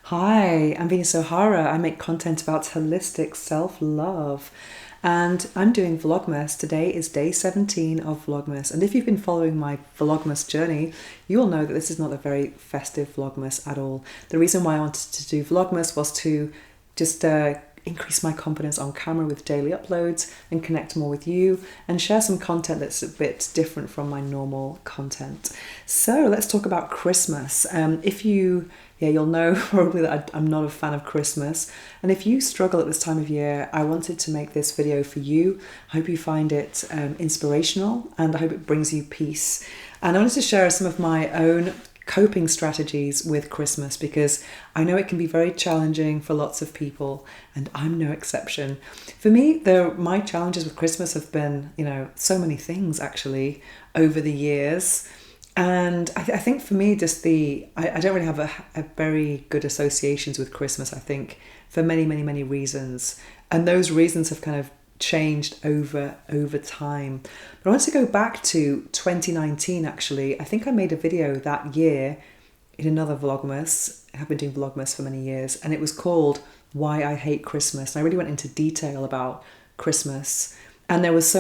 Hi, I'm Venus O'Hara. I make content about holistic self-love and I'm doing Vlogmas. Today is day 17 of Vlogmas. And if you've been following my Vlogmas journey, you will know that this is not a very festive Vlogmas at all. The reason why I wanted to do Vlogmas was to just increase my confidence on camera with daily uploads and connect more with you and share some content that's a bit different from my normal content. So let's talk about Christmas. You'll know probably that I'm not a fan of Christmas. And if you struggle at this time of year, I wanted to make this video for you. I hope you find it inspirational and I hope it brings you peace. And I wanted to share some of my own coping strategies with Christmas because I know it can be very challenging for lots of people and I'm no exception. For me, my challenges with Christmas have been, so many things actually over the years. And I think for me, I don't really have a very good associations with Christmas, I think, for many, many, many reasons. And those reasons have kind of changed over time. But I want to go back to 2019, actually. I think I made a video that year in another Vlogmas. I have been doing Vlogmas for many years. And it was called Why I Hate Christmas. And I really went into detail about Christmas. And there was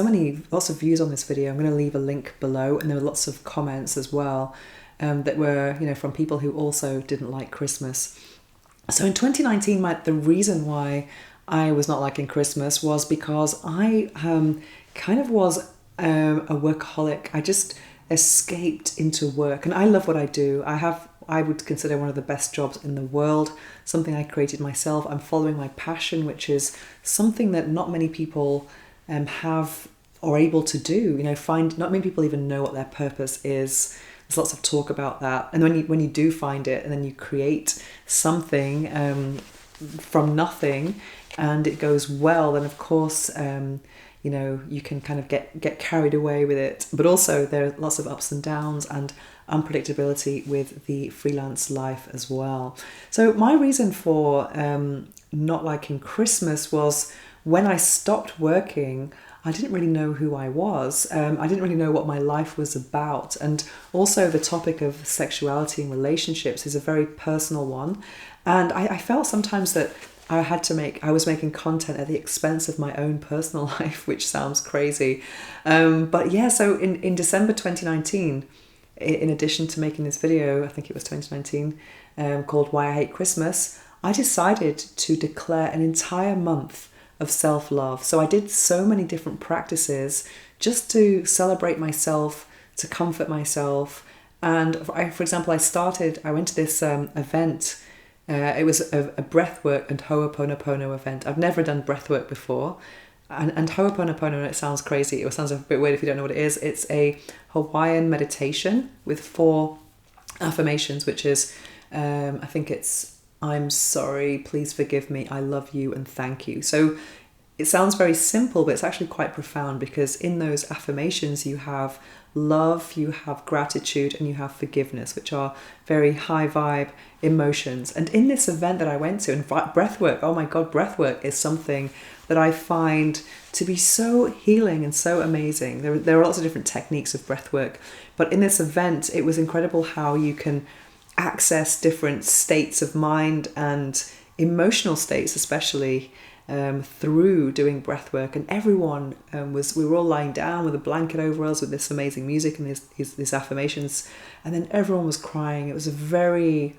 lots of views on this video. I'm going to leave a link below, and there were lots of comments as well that were, from people who also didn't like Christmas. So in 2019, the reason why I was not liking Christmas was because I kind of was a workaholic. I just escaped into work, and I love what I do. I would consider one of the best jobs in the world, something I created myself. I'm following my passion, which is something that not many people have or able to do. Not many people even know what their purpose is. There's lots of talk about that, and when you do find it, and then you create something from nothing, and it goes well, then of course you can kind of get carried away with it. But also there are lots of ups and downs and unpredictability with the freelance life as well. So my reason for not liking Christmas was when I stopped working, I didn't really know who I was. I didn't really know what my life was about. And also the topic of sexuality and relationships is a very personal one. And I felt sometimes that I was making content at the expense of my own personal life, which sounds crazy. So in December 2019, in addition to making this video, I think it was 2019, called Why I Hate Christmas, I decided to declare an entire month of self-love. So I did so many different practices just to celebrate myself, to comfort myself. And for example, I went to this event. It was a breathwork and Ho'oponopono event. I've never done breathwork before. And Ho'oponopono, it sounds crazy. It sounds a bit weird if you don't know what it is. It's a Hawaiian meditation with 4 affirmations, which is, I think it's, I'm sorry, please forgive me, I love you, and thank you. So it sounds very simple, but it's actually quite profound because in those affirmations you have love, you have gratitude, and you have forgiveness, which are very high vibe emotions. And in this event that I went to, and breathwork, oh my God, breathwork is something that I find to be so healing and so amazing. There are lots of different techniques of breathwork, but in this event, it was incredible how you can access different states of mind and emotional states, especially through doing breath work. And everyone we were all lying down with a blanket over us with this amazing music and these affirmations, and then everyone was crying. It was a very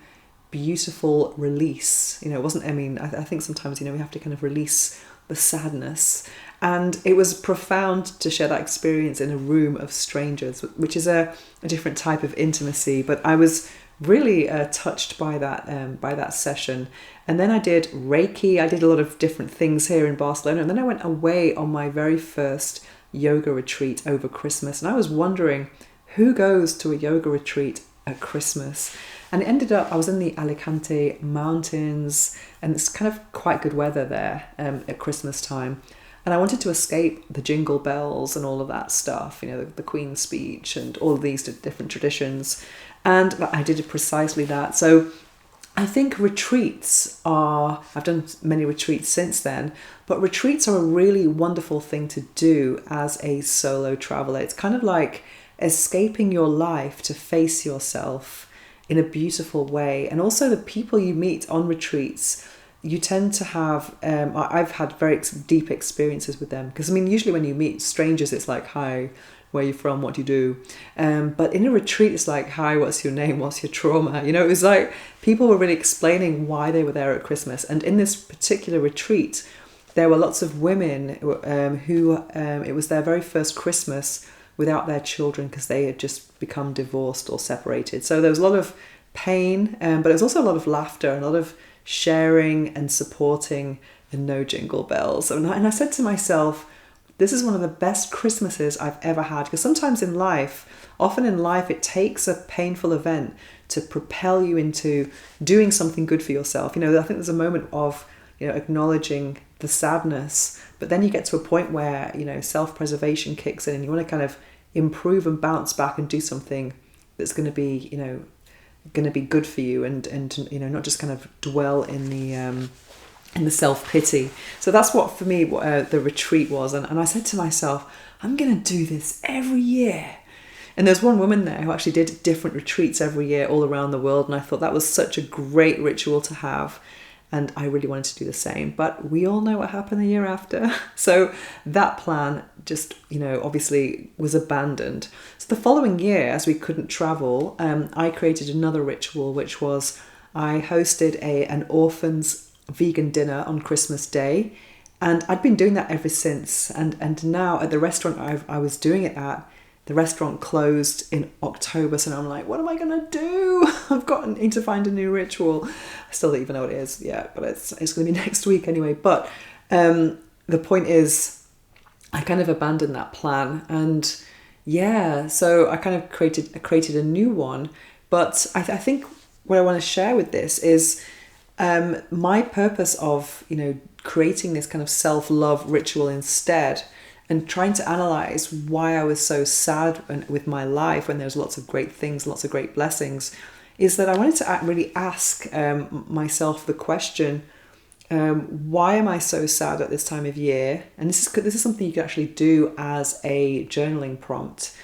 beautiful release. It wasn't, I think sometimes we have to kind of release the sadness, and it was profound to share that experience in a room of strangers, which is a different type of intimacy. But I was really touched by that session. And then I did Reiki. I did a lot of different things here in Barcelona, and then I went away on my very first yoga retreat over Christmas. And I was wondering, who goes to a yoga retreat at Christmas? And it ended up, I was in the Alicante mountains, and it's kind of quite good weather there at Christmas time. And I wanted to escape the jingle bells and all of that stuff, the Queen's speech and all of these different traditions. And I did precisely that. So I think I've done many retreats since then, but retreats are a really wonderful thing to do as a solo traveler. It's kind of like escaping your life to face yourself in a beautiful way. And also the people you meet on retreats, you tend to have, I've had very deep experiences with them. Because I mean, usually when you meet strangers, it's like, hi, where are you from? What do you do? But in a retreat, it's like, hi, what's your name? What's your trauma? You know, it was like people were really explaining why they were there at Christmas. And in this particular retreat, there were lots of women who it was their very first Christmas without their children because they had just become divorced or separated. So there was a lot of pain, but there was also a lot of laughter and a lot of sharing and supporting and no jingle bells. And I said to myself, this is one of the best Christmases I've ever had, because sometimes in life, often in life, it takes a painful event to propel you into doing something good for yourself. You know, I think there's a moment of, you know, acknowledging the sadness, but then you get to a point where, you know, self-preservation kicks in and you want to kind of improve and bounce back and do something that's going to be, you know, going to be good for you and you know, not just kind of dwell in the self-pity. So that's what for me the retreat was, and I said to myself, I'm going to do this every year. And there's one woman there who actually did different retreats every year all around the world, and I thought that was such a great ritual to have, and I really wanted to do the same. But we all know what happened the year after. So that plan just, you know, obviously was abandoned. So the following year, as we couldn't travel, I created another ritual, which was I hosted an orphans vegan dinner on Christmas Day. And I'd been doing that ever since. And now at the restaurant I was doing it at, the restaurant closed in October, so now I'm like, what am I going to do? Need to find a new ritual. I still don't even know what it is yet, but it's going to be next week anyway. But the point is, I kind of abandoned that plan. And yeah, so I kind of created a new one. But I think what I want to share with this is my purpose of, you know, creating this kind of self-love ritual instead, and trying to analyze why I was so sad with my life when there's lots of great things, lots of great blessings, is that I wanted to really ask myself the question, why am I so sad at this time of year? And this is something you can actually do as a journaling prompt.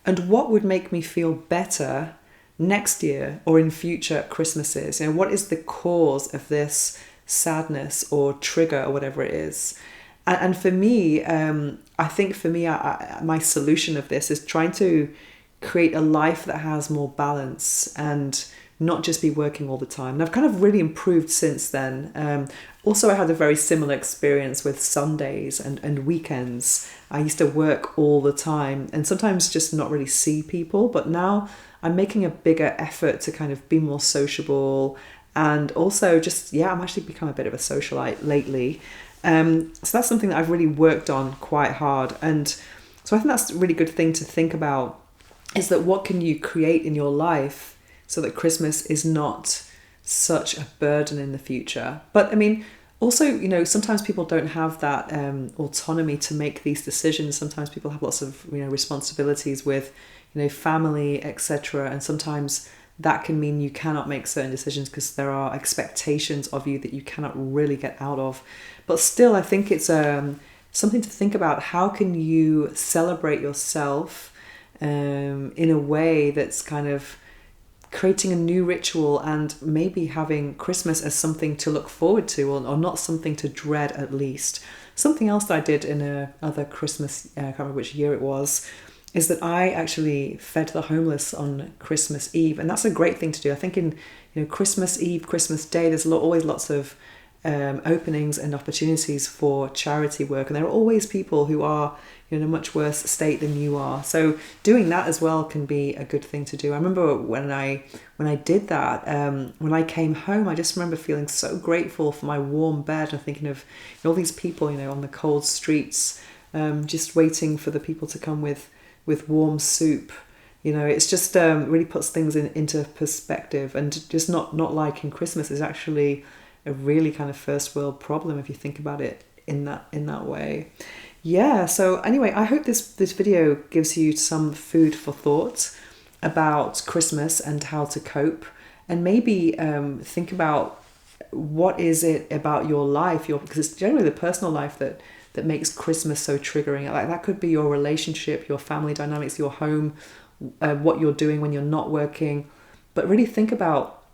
And what would make me feel better next year or in future Christmases? You know, what is the cause of this sadness or trigger or whatever it is? And for me, I think for me, my solution of this is trying to create a life that has more balance and not just be working all the time. And I've kind of really improved since then. Also, I had a very similar experience with Sundays and weekends. I used to work all the time and sometimes just not really see people. But now I'm making a bigger effort to kind of be more sociable. And also just, I'm actually become a bit of a socialite lately. So that's something that I've really worked on quite hard. And so I think that's a really good thing to think about, is that what can you create in your life so that Christmas is not such a burden in the future. But I mean, also, you know, sometimes people don't have that autonomy to make these decisions. Sometimes people have lots of, you know, responsibilities with, you know, family, etc. And sometimes that can mean you cannot make certain decisions because there are expectations of you that you cannot really get out of. But still, I think it's something to think about. How can you celebrate yourself in a way that's kind of creating a new ritual and maybe having Christmas as something to look forward to or not something to dread at least. Something else that I did in another Christmas, I can't remember which year it was, is that I actually fed the homeless on Christmas Eve. And that's a great thing to do. I think in, you know, Christmas Eve, Christmas Day, there's always lots of openings and opportunities for charity work. And there are always people who are, you know, in a much worse state than you are. So doing that as well can be a good thing to do. I remember when I did that, when I came home, I just remember feeling so grateful for my warm bed and thinking of, you know, all these people, you know, on the cold streets, just waiting for the people to come with warm soup. You know, it's just really puts things into perspective, and just not liking Christmas is actually a really kind of first world problem if you think about it in that way. Yeah, so anyway, I hope this video gives you some food for thought about Christmas and how to cope, and maybe think about what is it about your life, because it's generally the personal life that makes Christmas so triggering. Like that could be your relationship, your family dynamics, your home, what you're doing when you're not working. but really think about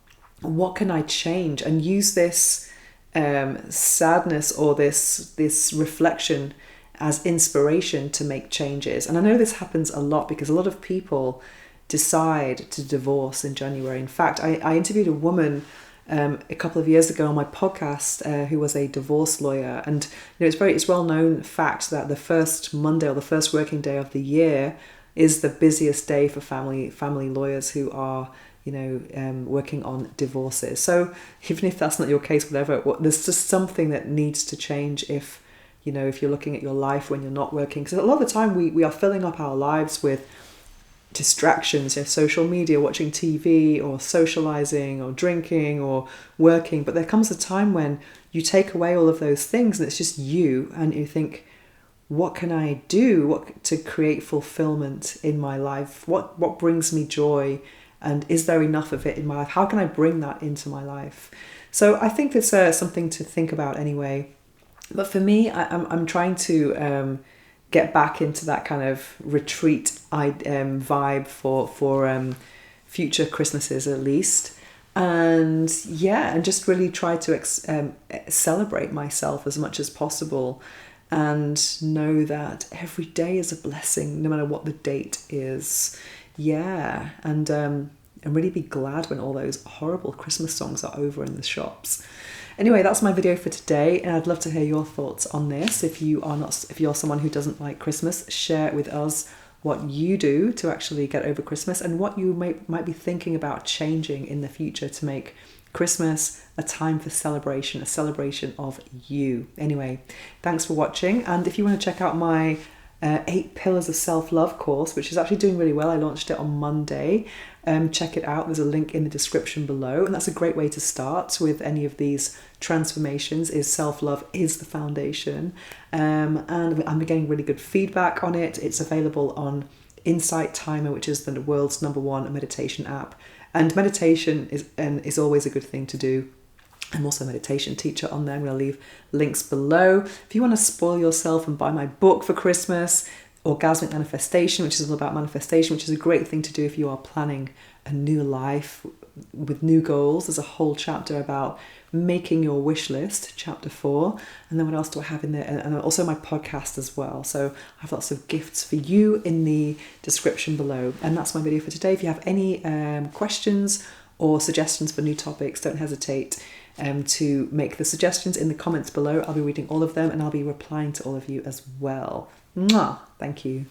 what can I change, and use this sadness or this reflection as inspiration to make changes. And I know this happens a lot because a lot of people decide to divorce in January. In fact, I interviewed a woman a couple of years ago on my podcast who was a divorce lawyer, and it's well known fact that the first Monday or the first working day of the year is the busiest day for family lawyers who are working on divorces. So even if that's not your case, whatever, there's just something that needs to change if you're looking at your life when you're not working. Because a lot of the time we are filling up our lives with distractions, social media, watching TV, or socializing, or drinking, or working. But there comes a time when you take away all of those things and it's just you, and you think, what can I do to create fulfillment in my life? What brings me joy? And is there enough of it in my life? How can I bring that into my life? So I think it's something to think about anyway. But for me, I'm trying to get back into that kind of retreat vibe for future Christmases at least. And just really try to celebrate myself as much as possible, and know that every day is a blessing, no matter what the date is. And really be glad when all those horrible Christmas songs are over in the shops. Anyway, that's my video for today, and I'd love to hear your thoughts on this. If you're someone who doesn't like Christmas, share with us what you do to actually get over Christmas, and what you might be thinking about changing in the future to make Christmas a time for celebration, a celebration of you. Anyway, thanks for watching, and if you want to check out my 8 Pillars of Self-Love course, which is actually doing really well. I launched it on Monday. Check it out. There's a link in the description below, and that's a great way to start with any of these transformations. Is self-love is the foundation, and I'm getting really good feedback on it. It's available on Insight Timer, which is the world's #1 meditation app, and meditation is always a good thing to do. I'm also a meditation teacher on there. I'm going to leave links below. If you want to spoil yourself and buy my book for Christmas, Orgasmic Manifestation, which is all about manifestation, which is a great thing to do if you are planning a new life with new goals. There's a whole chapter about making your wish list, chapter 4. And then what else do I have in there? And also my podcast as well. So I have lots of gifts for you in the description below. And that's my video for today. If you have any questions or suggestions for new topics, don't hesitate to make the suggestions in the comments below. I'll be reading all of them, and I'll be replying to all of you as well. Mwah! Thank you.